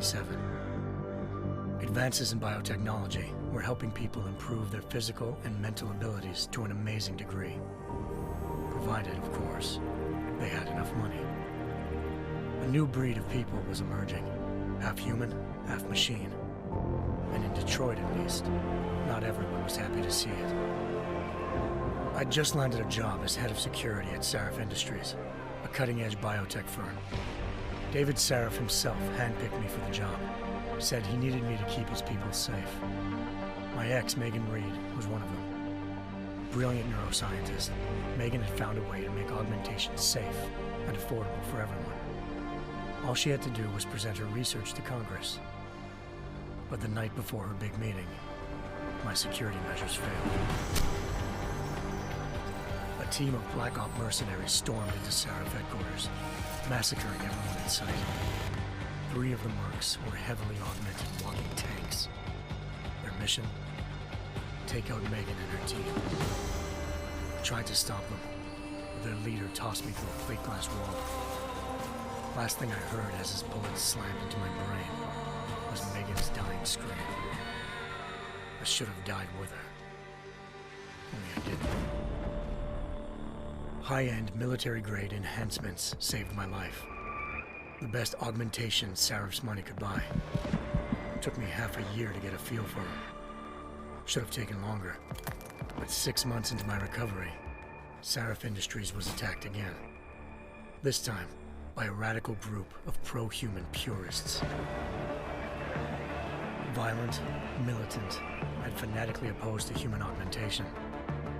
1997. Advances in biotechnology were helping people improve their physical and mental abilities to an amazing degree. Provided, of course, they had enough money. A new breed of people was emerging, half human, half machine. And in Detroit, at least, not everyone was happy to see it. I'd just landed a job as head of security at Sarif Industries, a cutting-edge biotech firm. David Sarif himself handpicked me for the job, said he needed me to keep his people safe. My ex, Megan Reed, was one of them. Brilliant neuroscientist, Megan had found a way to make augmentation safe and affordable for everyone. All she had to do was present her research to Congress. But the night before her big meeting, my security measures failed. A team of Black Op mercenaries stormed into Sarif headquarters, massacring everyone in sight. 3 of the mercs were heavily augmented walking tanks. Their mission? Take out Megan and her team. I tried to stop them, but their leader tossed me through a plate glass wall. Last thing I heard as his bullets slammed into my brain was Megan's dying scream. I should have died with her. Only I didn't. High-end military-grade enhancements saved my life. The best augmentation Sarif's money could buy. It took me half a year to get a feel for her. Should have taken longer. But 6 months into my recovery, Sarif Industries was attacked again. This time, by a radical group of pro-human purists. Violent, militant, and fanatically opposed to human augmentation.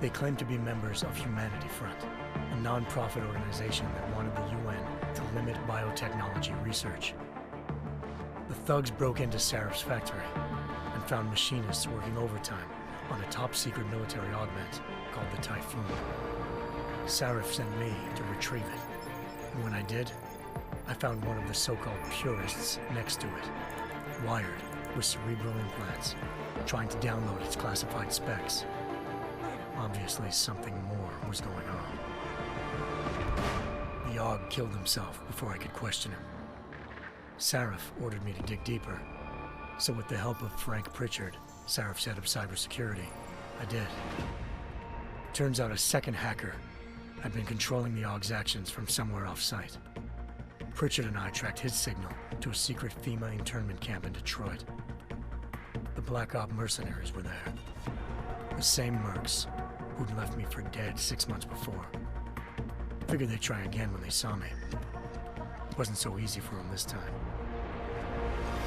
They claimed to be members of Humanity Front, a non-profit organization that wanted the UN to limit biotechnology research. The thugs broke into Sarif's factory and found machinists working overtime on a top-secret military augment called the Typhoon. Sarif sent me to retrieve it, and when I did, I found one of the so-called purists next to it, wired with cerebral implants, trying to download its classified specs. Obviously, something more was going on. The AUG killed himself before I could question him. Sarif ordered me to dig deeper, so with the help of Frank Pritchard, Sarif's head of cybersecurity, I did. Turns out a second hacker had been controlling the AUG's actions from somewhere off-site. Pritchard and I tracked his signal to a secret FEMA internment camp in Detroit. The Black Op mercenaries were there. The same mercs who'd left me for dead 6 months before. Figured they'd try again when they saw me. It wasn't so easy for them this time.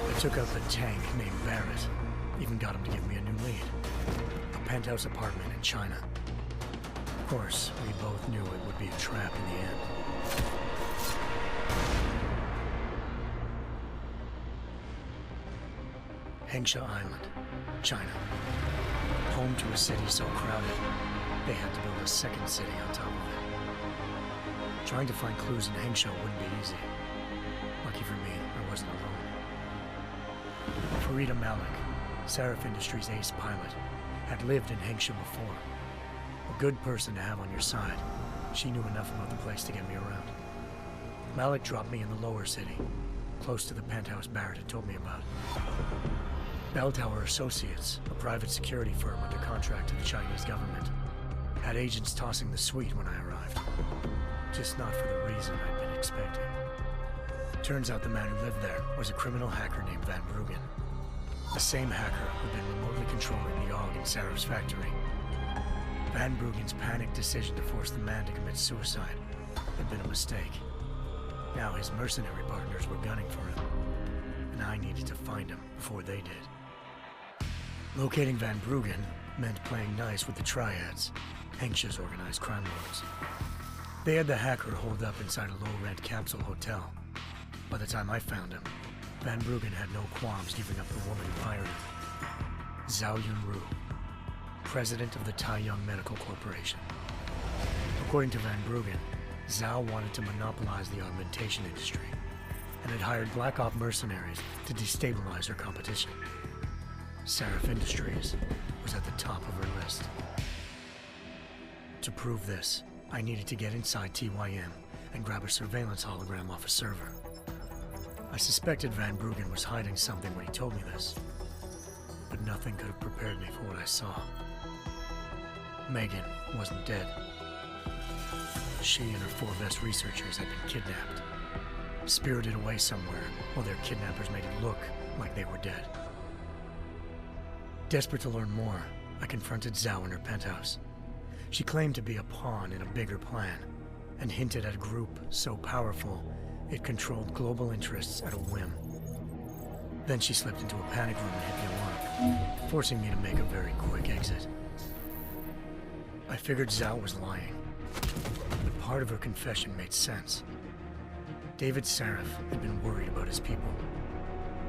I took out the tank named Barrett, even got him to give me a new lead. A penthouse apartment in China. Of course, we both knew it would be a trap in the end. Hengsha Island, China. Home to a city so crowded, they had to build a second city on top of it. Trying to find clues in Hengsha wouldn't be easy. Lucky for me, I wasn't alone. Farida Malik, Sarif Industries' ace pilot, had lived in Hengsha before. A good person to have on your side. She knew enough about the place to get me around. Malik dropped me in the lower city, close to the penthouse Barrett had told me about. Bell Tower Associates, a private security firm under contract to the Chinese government, had agents tossing the suite when I arrived. Just not for the reason I'd been expecting. Turns out the man who lived there was a criminal hacker named Van Bruggen. The same hacker who'd been remotely controlling the AUG in Sarif's factory. Van Bruggen's panicked decision to force the man to commit suicide had been a mistake. Now his mercenary partners were gunning for him, and I needed to find him before they did. Locating Van Bruggen meant playing nice with the Triads, Hengsha's organized crime lords. They had the hacker holed up inside a low-rent capsule hotel. By the time I found him, Van Bruggen had no qualms giving up the woman who hired him. Zhao Yunru, president of the Taiyang Medical Corporation. According to Van Bruggen, Zhao wanted to monopolize the augmentation industry and had hired Black Op mercenaries to destabilize her competition. Sarif Industries was at the top of her list. To prove this, I needed to get inside TYM and grab a surveillance hologram off a server. I I suspected Van Bruggen was hiding something when he told me this, but nothing could have prepared me for what I saw. Megan wasn't dead. She and her 4 best researchers had been kidnapped, spirited away somewhere while their kidnappers made it look like they were dead. Desperate to learn more, I confronted Zhao in her penthouse. She claimed to be a pawn in a bigger plan, and hinted at a group so powerful it controlled global interests at a whim. Then she slipped into a panic room and hit the alarm, forcing me to make a very quick exit. I figured Zhao was lying, but part of her confession made sense. David Sarif had been worried about his people.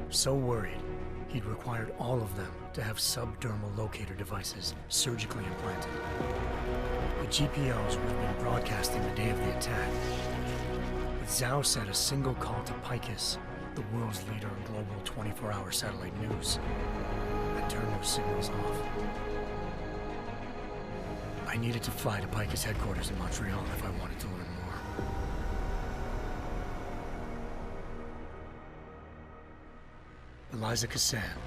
So worried, he'd required all of them to have subdermal locator devices surgically implanted. The GPOs would have been broadcasting the day of the attack. But Zhao said a single call to thxs, the world's leader in global 24-hour satellite news, had turned those signals off. I needed to fly to thxs headquarters in Montreal if I wanted to learn more. Eliza Cassan,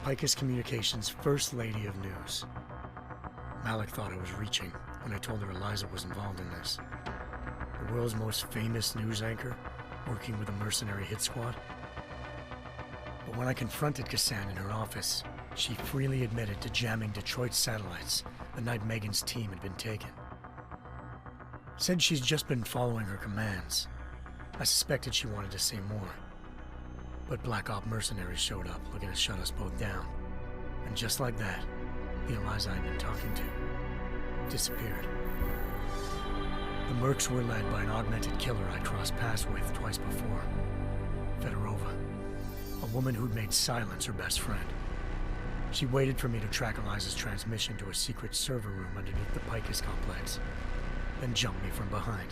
thxs Communications' First Lady of News. Malik thought I was reaching when I told her Eliza was involved in this. The world's most famous news anchor, working with a mercenary hit squad. But when I confronted Cassan in her office, she freely admitted to jamming Detroit's satellites the night Megan's team had been taken. Said she's just been following her commands. I suspected she wanted to say more. But Black Op mercenaries showed up looking to shut us both down. And just like that, the Eliza I'd been talking to disappeared. The Mercs were led by an augmented killer I crossed paths with twice before, Fedorova, a woman who'd made silence her best friend. She waited for me to track Eliza's transmission to a secret server room underneath the thxs complex, then jumped me from behind.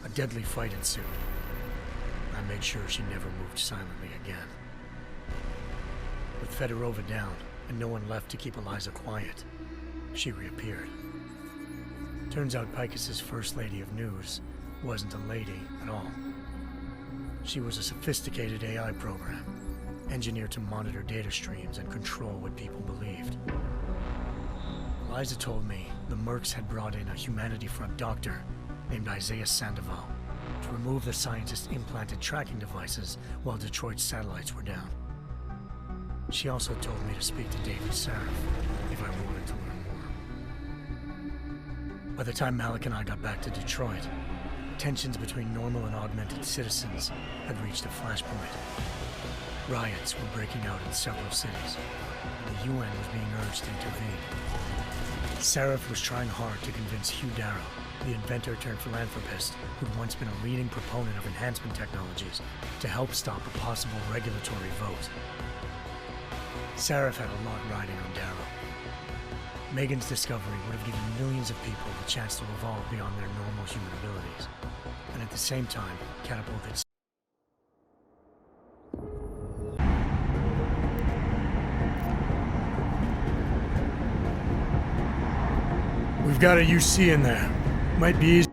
A deadly fight ensued. I made sure she never moved silently again. With Fedorova down, and no one left to keep Eliza quiet, she reappeared. Turns out thxs' First Lady of News wasn't a lady at all. She was a sophisticated AI program, engineered to monitor data streams and control what people believed. Eliza told me the Mercs had brought in a Humanity Front doctor named Isaiah Sandoval to remove the scientist's implanted tracking devices while Detroit's satellites were down. She also told me to speak to David Sarif if I wanted to learn more. By the time Malik and I got back to Detroit, tensions between normal and augmented citizens had reached a flashpoint. Riots were breaking out in several cities, and the UN was being urged to intervene. Sarif was trying hard to convince Hugh Darrow, the inventor-turned-philanthropist who'd once been a leading proponent of enhancement technologies, to help stop a possible regulatory vote. Sarif had a lot riding on Darrow. Megan's discovery would have given millions of people the chance to evolve beyond their normal human abilities, and at the same time catapulted. We've got a UC in there. Might be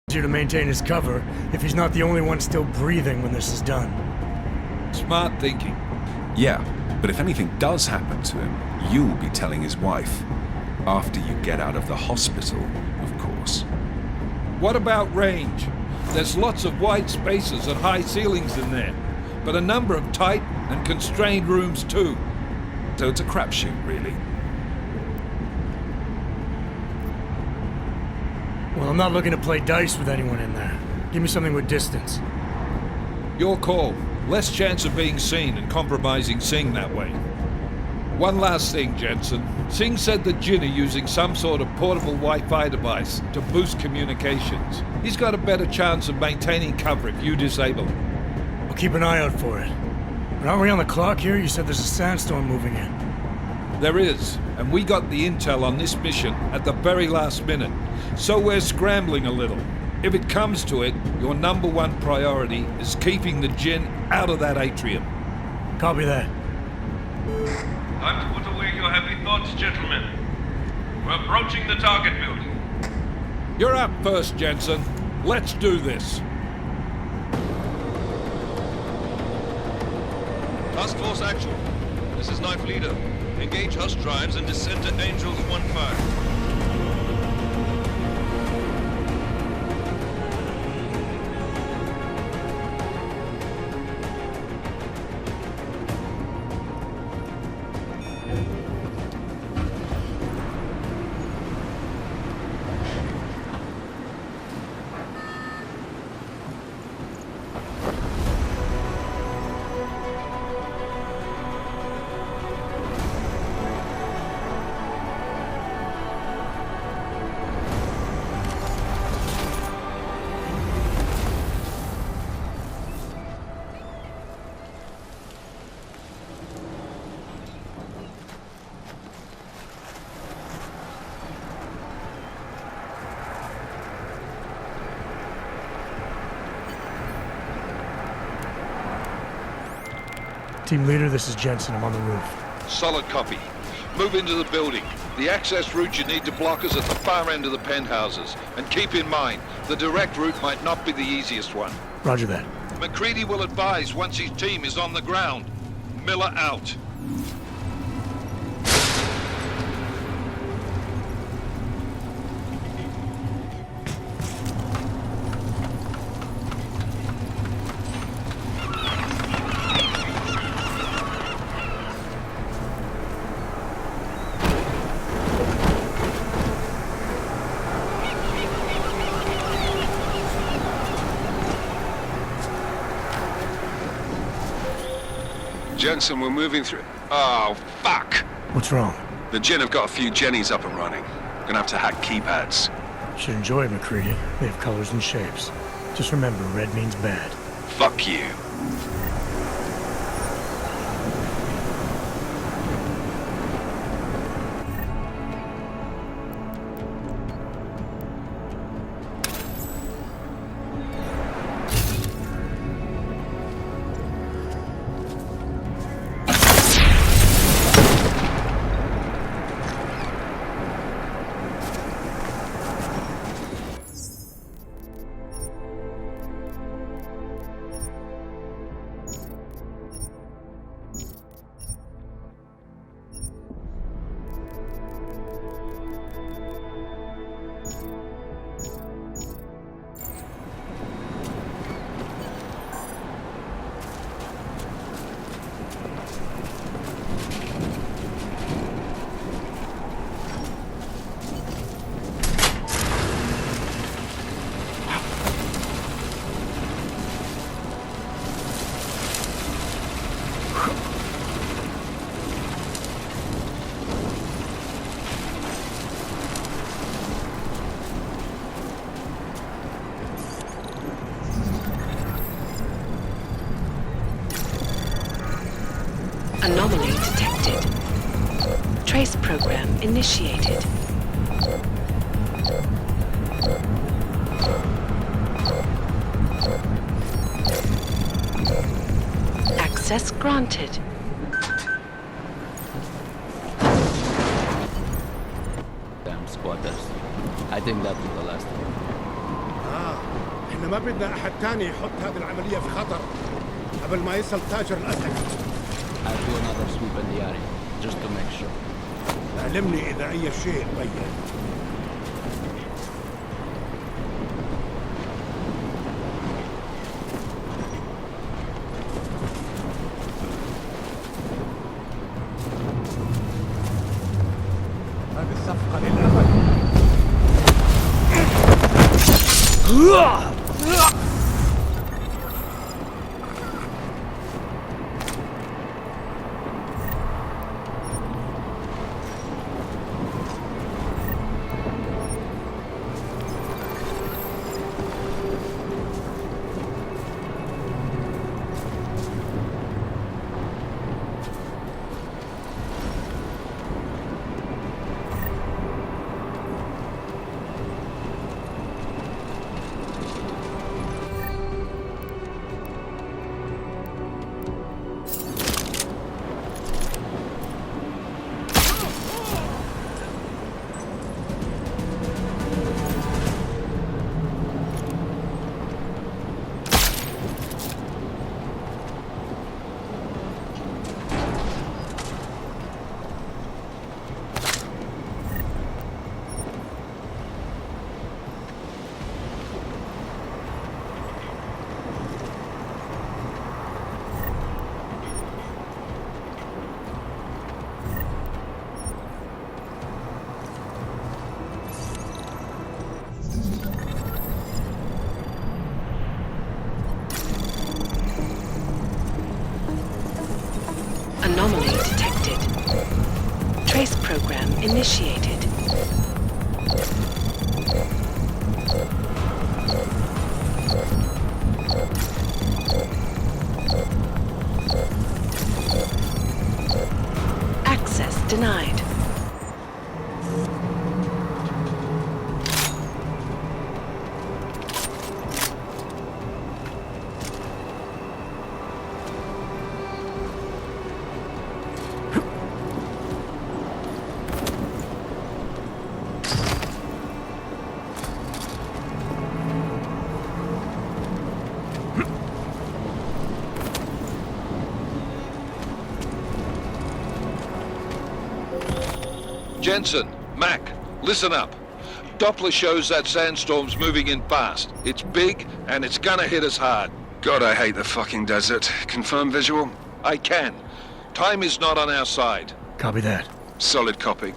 easier to maintain his cover if he's not the only one still breathing when this is done. Smart thinking. Yeah, but if anything does happen to him, you'll be telling his wife. After you get out of the hospital, of course. What about range? There's lots of wide spaces and high ceilings in there, but a number of tight and constrained rooms too. So it's a crapshoot, really. Well, I'm not looking to play dice with anyone in there. Give me something with distance. Your call. Less chance of being seen and compromising Singh that way. One last thing, Jensen. Singh said that Jin are using some sort of portable Wi-Fi device to boost communications. He's got a better chance of maintaining cover if you disable it. I'll keep an eye out for it. But aren't we on the clock here? You said there's a sandstorm moving in. There is, and we got the intel on this mission at the very last minute, so we're scrambling a little. If it comes to it, your number one priority is keeping the Jinn out of that atrium. Copy that. Time to put away your heavy thoughts, gentlemen. We're approaching the target building. You're up first, Jensen. Let's do this. Task Force Actual. This is Knife Leader. Engage Hush drives and descend to Angels 1-5. Team leader, this is Jensen. I'm on the roof. Solid copy. Move into the building. The access route you need to block is at the far end of the penthouses. And keep in mind, the direct route might not be the easiest one. Roger that. McCready will advise once his team is on the ground. Miller out. Jensen, we're moving through... Oh, fuck! What's wrong? The Jinn have got a few Jennies up and running. Gonna have to hack keypads. Should enjoy it, McCready. They have colors and shapes. Just remember, red means bad. Fuck you. Anomaly detected. Trace program initiated. Access granted. Damn squatters. I think that was the last one. احنا ما بدنا احد تاني يحط هذه العملية في خطر قبل ما يصل تاجر الأسد. I'll do another sweep in the area, just to make sure. علمني إذا أي شيء تبين. هذه الصفقة للأبد. Anomaly detected. Trace program initiated. Access denied. Jensen, Mac, listen up. Doppler shows that sandstorm's moving in fast. It's big, and it's gonna hit us hard. God, I hate the fucking desert. Confirm visual? I can. Time is not on our side. Copy that. Solid copy.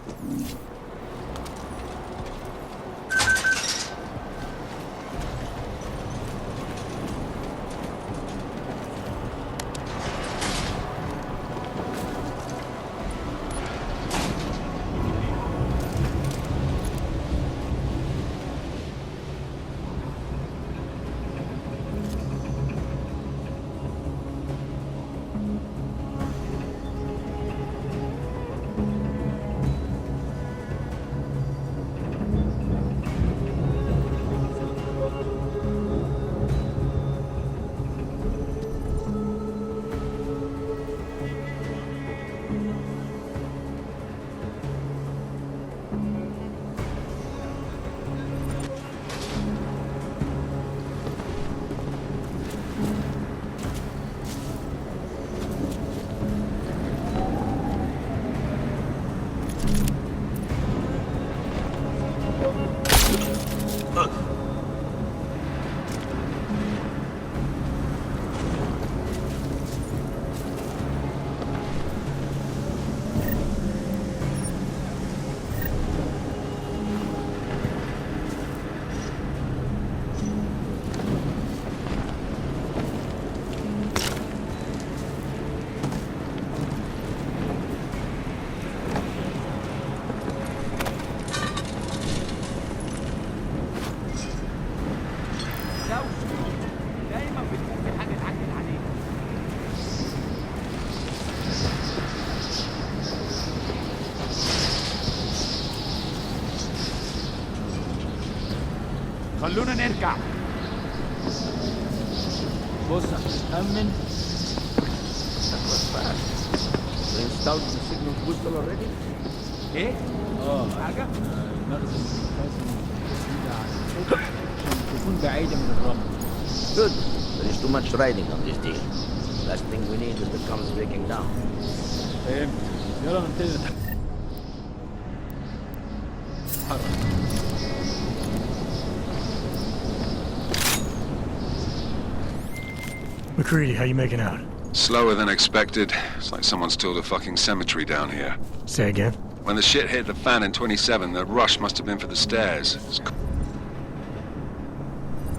خلونا نرجع. بص هتتأمن. That was fast. They installed the signal booster already? ايه؟ حاجة؟ المخزن لازم بعيدة عن الخط عشان تكون بعيدة من الرمل. Good. There is too much riding on this deal. Last thing we need is the comms breaking down. فهمت. يلا نبتدي نتحرك. McCready, how you making out? Slower than expected. It's like someone's tilled a fucking cemetery down here. Say again? When the shit hit the fan in 27, the rush must have been for the stairs. There's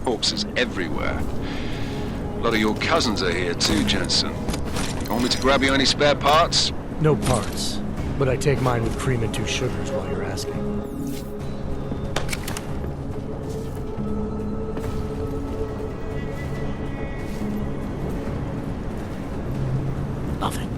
corpses everywhere. A lot of your cousins are here too, Jensen. You want me to grab you any spare parts? No parts. But I take mine with cream and 2 sugars while you're asking. Nothing.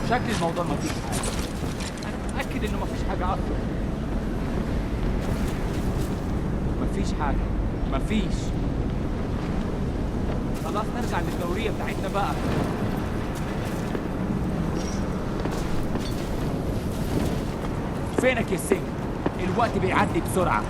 شكل الموضوع ما فيش حاجة. أنا متأكد إنه ما فيش حاجة أصلا. ما فيش حاجة. ما فيش. خلاص نرجع للدورية بتاعتنا بقى. فينك يا سينج؟ الوقت بيعدي بسرعة.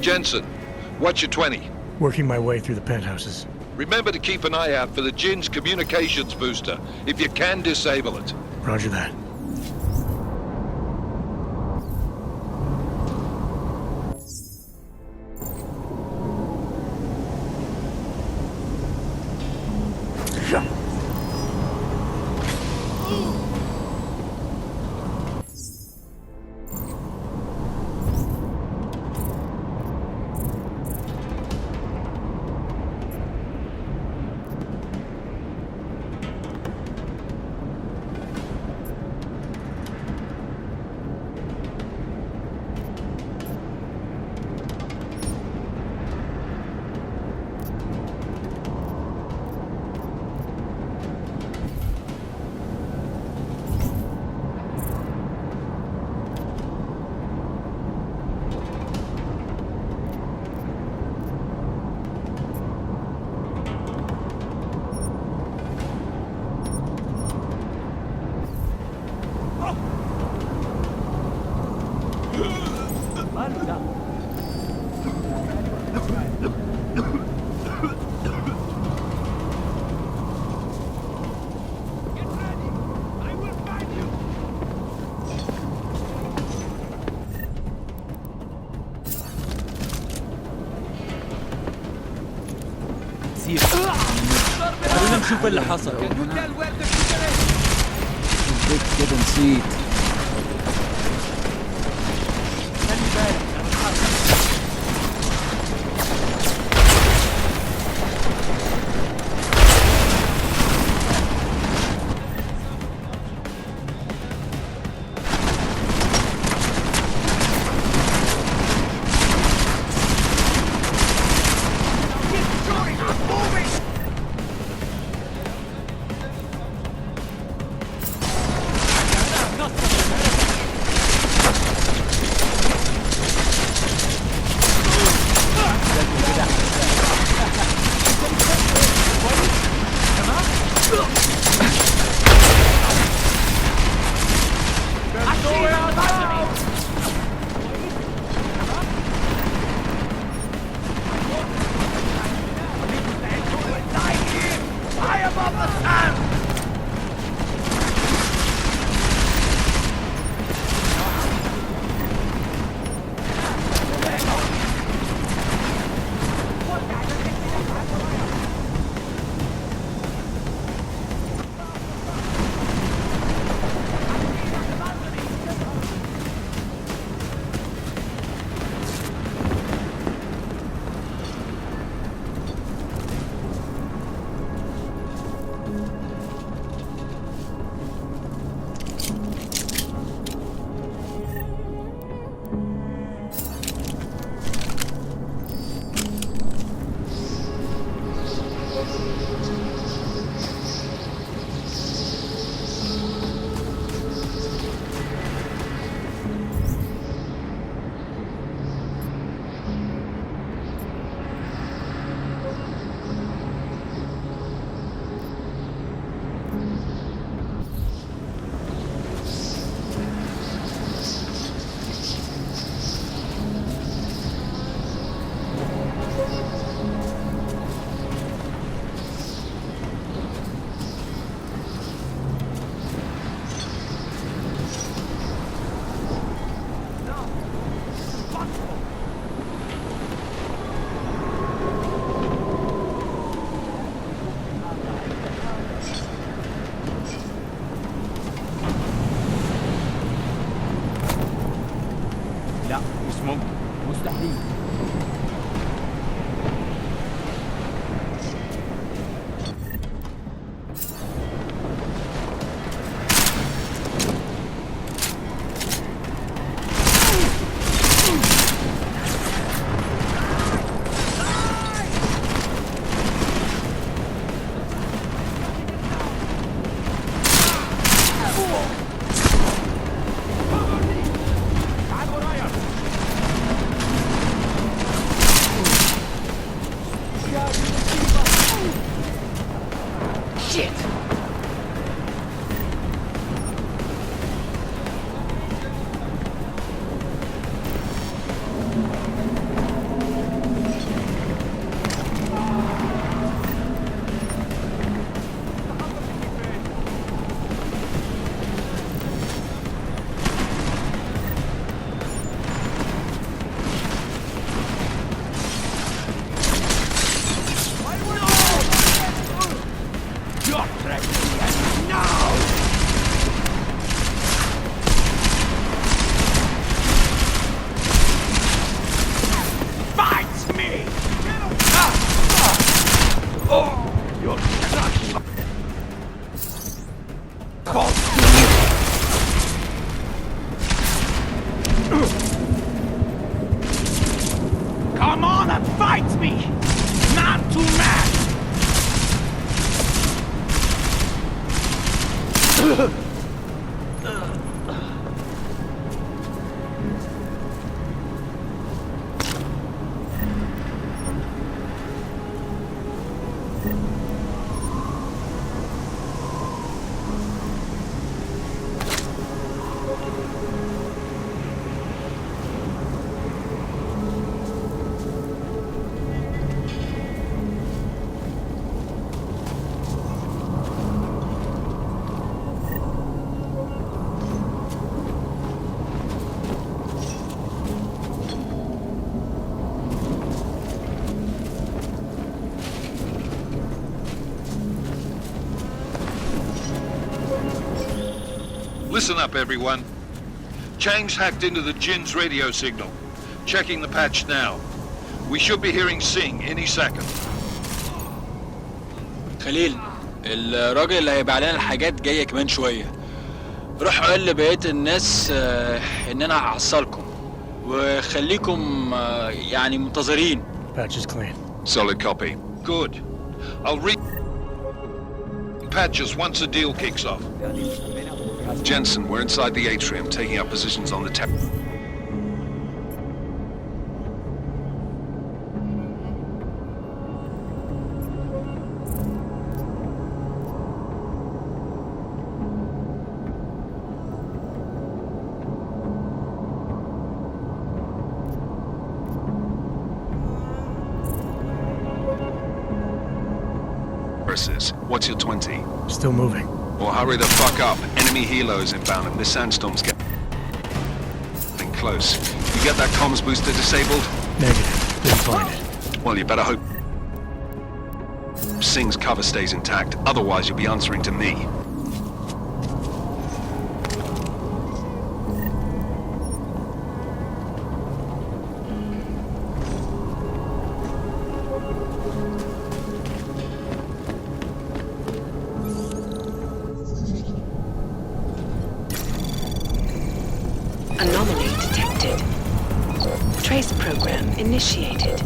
Jensen, what's your 20? Working my way through the penthouses. Remember to keep an eye out for the Jinn's communications booster. If you can, disable it. Roger that. خلينا نشوف اللي حصل. كده نسيت. خلي بالك انا بتحرك. لا مش ممكن، مستحيل. bites me! Not to match! Listen up, everyone. Chang's hacked into the Jin's radio signal. Checking the patch now. We should be hearing Singh any second. خليل الراجل اللي هيبيع لنا الحاجات جايه كمان شويه. روح قول لبقيه الناس ان انا هحصلكم وخليكم يعني منتظرين. Patch is clean. Solid copy. Good. I'll patch us once the deal kicks off. Jensen, we're inside the atrium, taking up positions on the terraces. What's your 20? Still moving. Well, hurry the fuck up. Enemy helos inbound and this sandstorm's getting close. You get that comms booster disabled? Negative. Didn't find it. Well, you better hope Singh's cover stays intact. Otherwise, you'll be answering to me. Anomaly detected. Trace program initiated.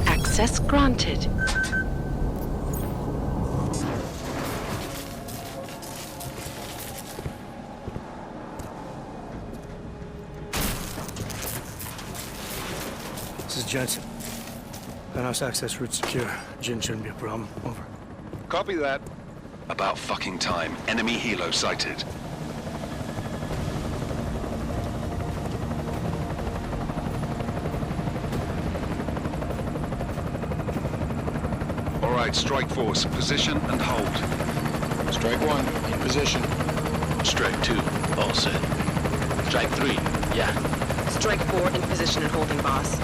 Access granted. This is Jensen. Penthouse access route secure. Jin shouldn't be a problem. Over. Copy that. About fucking time. Enemy helo sighted. All right, strike force. Position and hold. Strike 1, in position. Strike 2, all set. Strike 3, yeah. Strike 4, in position and holding, boss.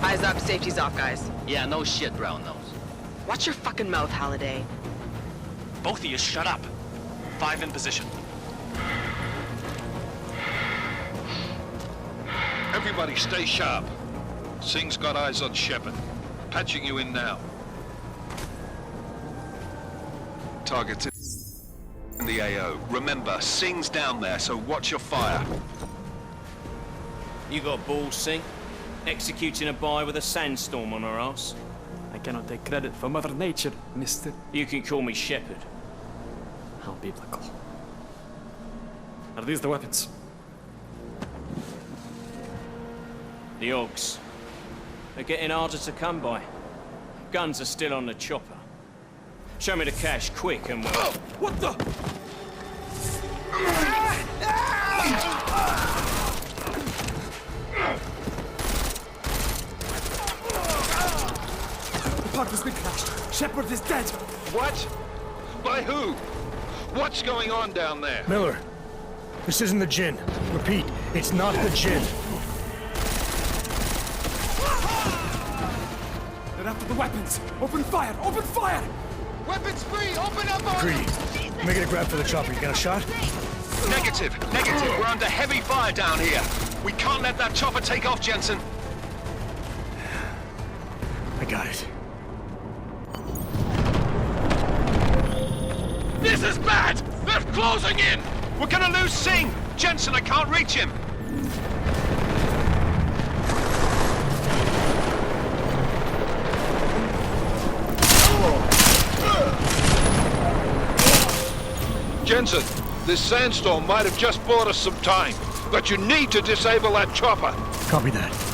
Eyes up, safety's off, guys. Yeah, no shit, brown nose. Watch your fucking mouth, Halliday. Both of you shut up. 5 in position. Everybody stay sharp. Singh's got eyes on Shepard. Patching you in now. Targets in the AO. Remember, Singh's down there, so watch your fire. You got balls, Singh? Executing a buy with a sandstorm on her ass? I cannot take credit for Mother Nature, mister. You can call me Shepard. How biblical. Are these the weapons? The Ogs. They're getting harder to come by. Guns are still on the chopper. Show me the cash, quick, and we'll... Oh, what the? The park has been crashed. Shepard is dead. What? By who? What's going on down there? Miller, this isn't the Jinn. Repeat, it's not the Jinn. They're after the weapons. Open fire! Open fire! Weapons free! Open up! Greedy. Making a grab for the chopper. You got a shot? Negative. We're under heavy fire down here. We can't let that chopper take off, Jensen. I got it. This is bad! They're closing in! We're gonna lose Singh! Jensen, I can't reach him! Jensen, this sandstorm might have just bought us some time, but you need to disable that chopper. Copy that.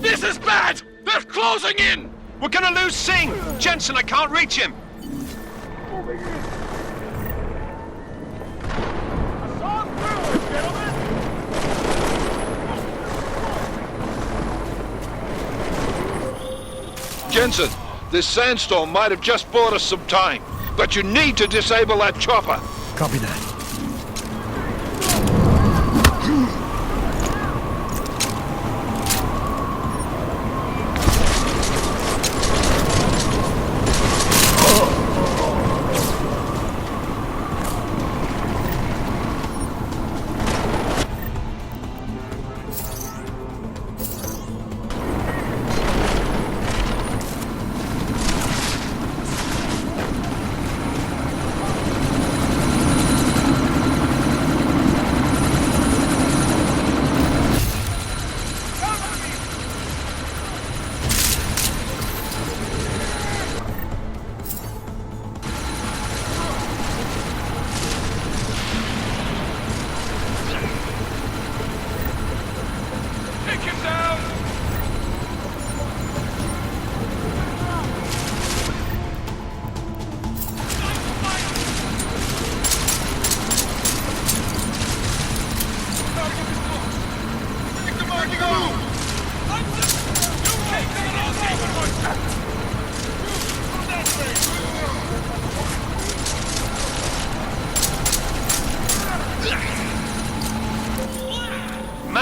This is bad! They're closing in! We're gonna lose Singh! Jensen, I can't reach him! Jensen, this sandstorm might have just bought us some time, but you need to disable that chopper. Copy that.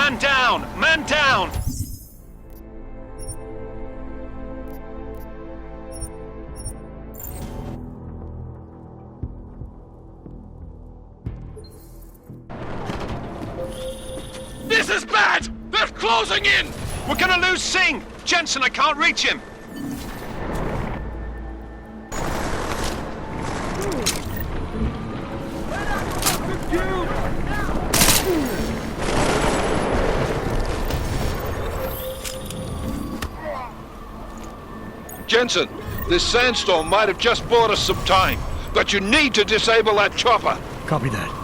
Man down! Man down! This is bad! They're closing in! We're gonna lose Singh! Jensen, I can't reach him! Jensen, this sandstorm might have just bought us some time, but you need to disable that chopper. Copy that.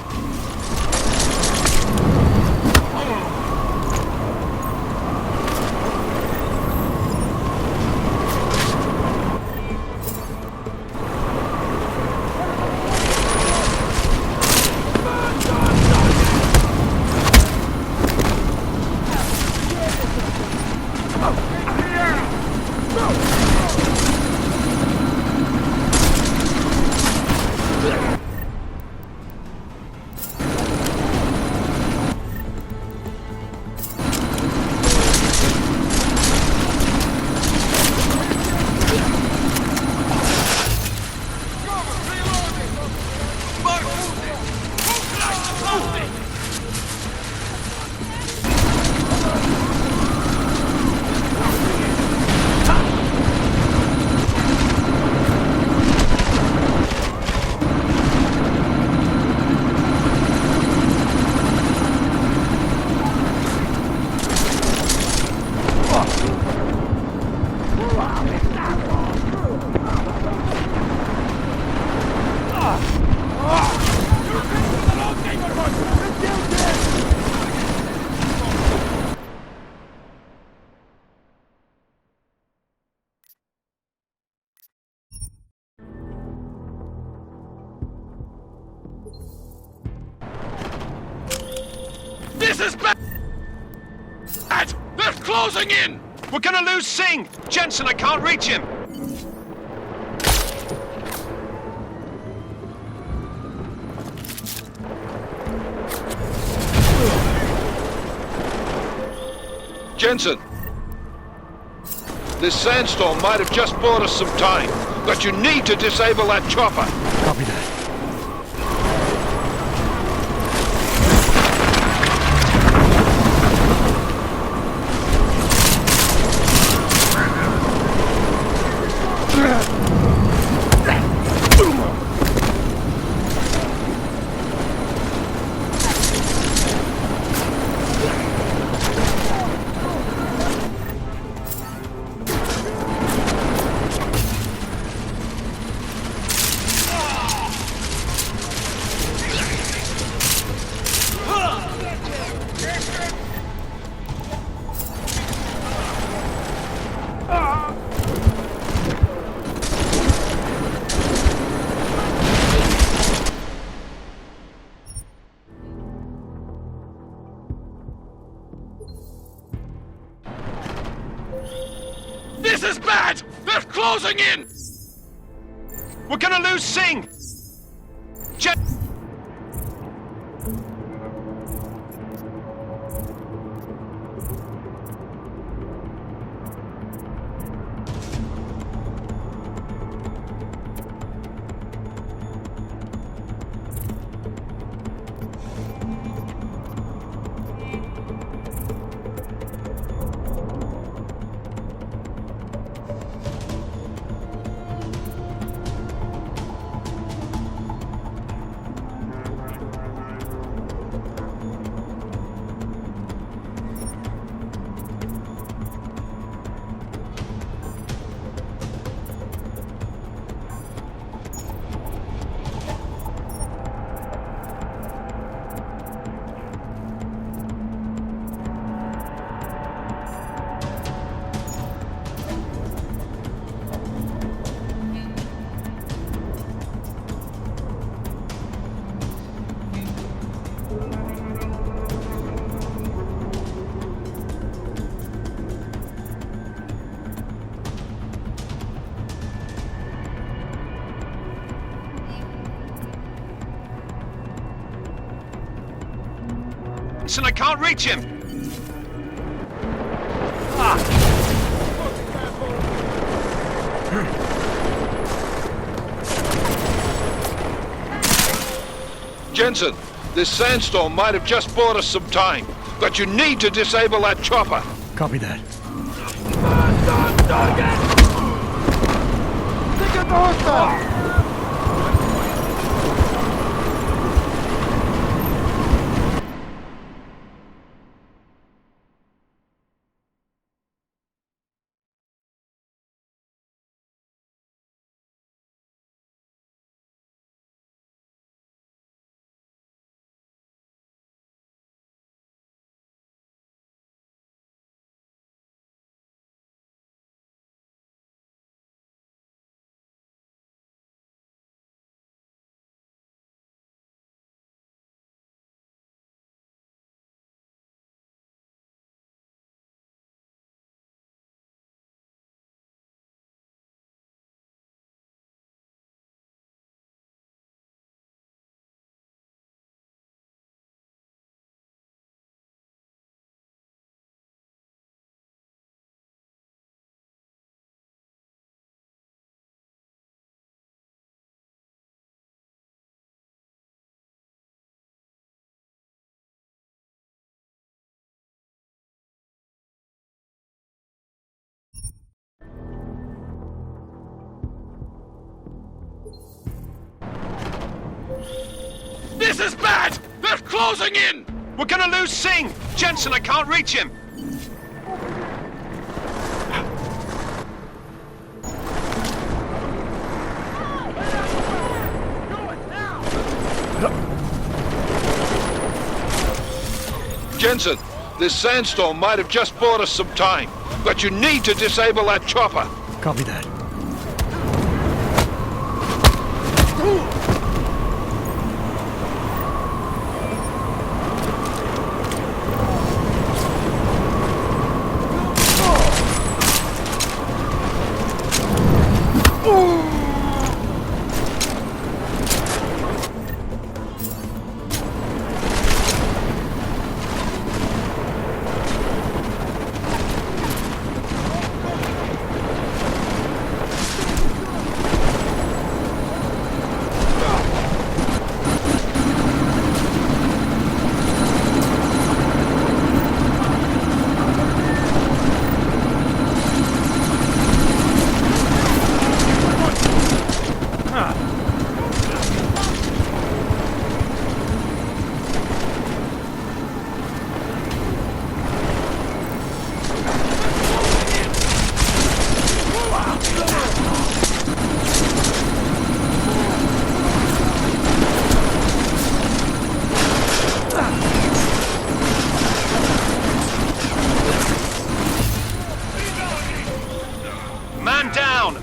This is bad! They're closing in! We're gonna lose Singh! Jensen, I can't reach him! Jensen, this sandstorm might have just bought us some time, but you need to disable that chopper. Copy that. This is bad! They're closing in! We're gonna lose Singh! Jensen, I can't reach him! Jensen, this sandstorm might have just bought us some time, but you need to disable that chopper. Copy that. This is bad! They're closing in! We're gonna lose Singh! Jensen, I can't reach him! Jensen, this sandstorm might have just bought us some time, but you need to disable that chopper. Copy that.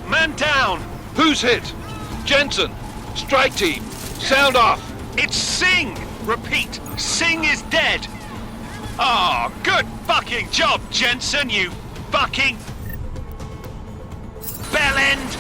Man down! Who's hit? Jensen! Strike team! Sound off! It's Singh! Repeat, Singh is dead! Oh, good fucking job, Jensen, you fucking... bellend!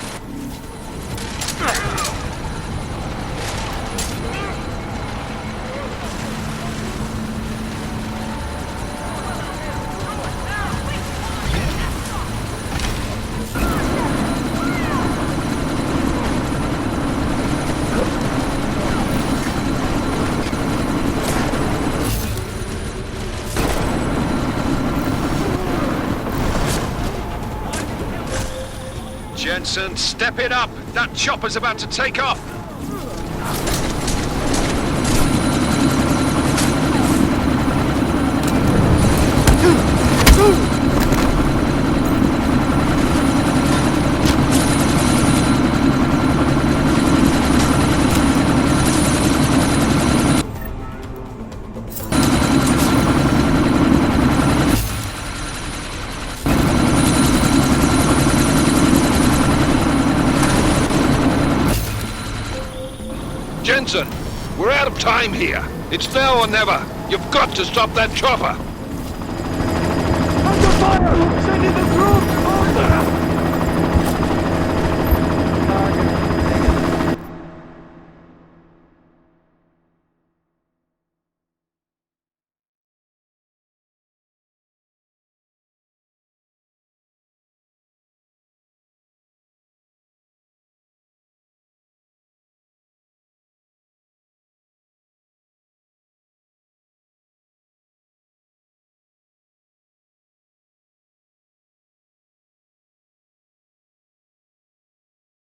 Jensen, step it up! That chopper's about to take off! Jensen, we're out of time here. It's now or never. You've got to stop that chopper. Under fire! Sending the troops! Order!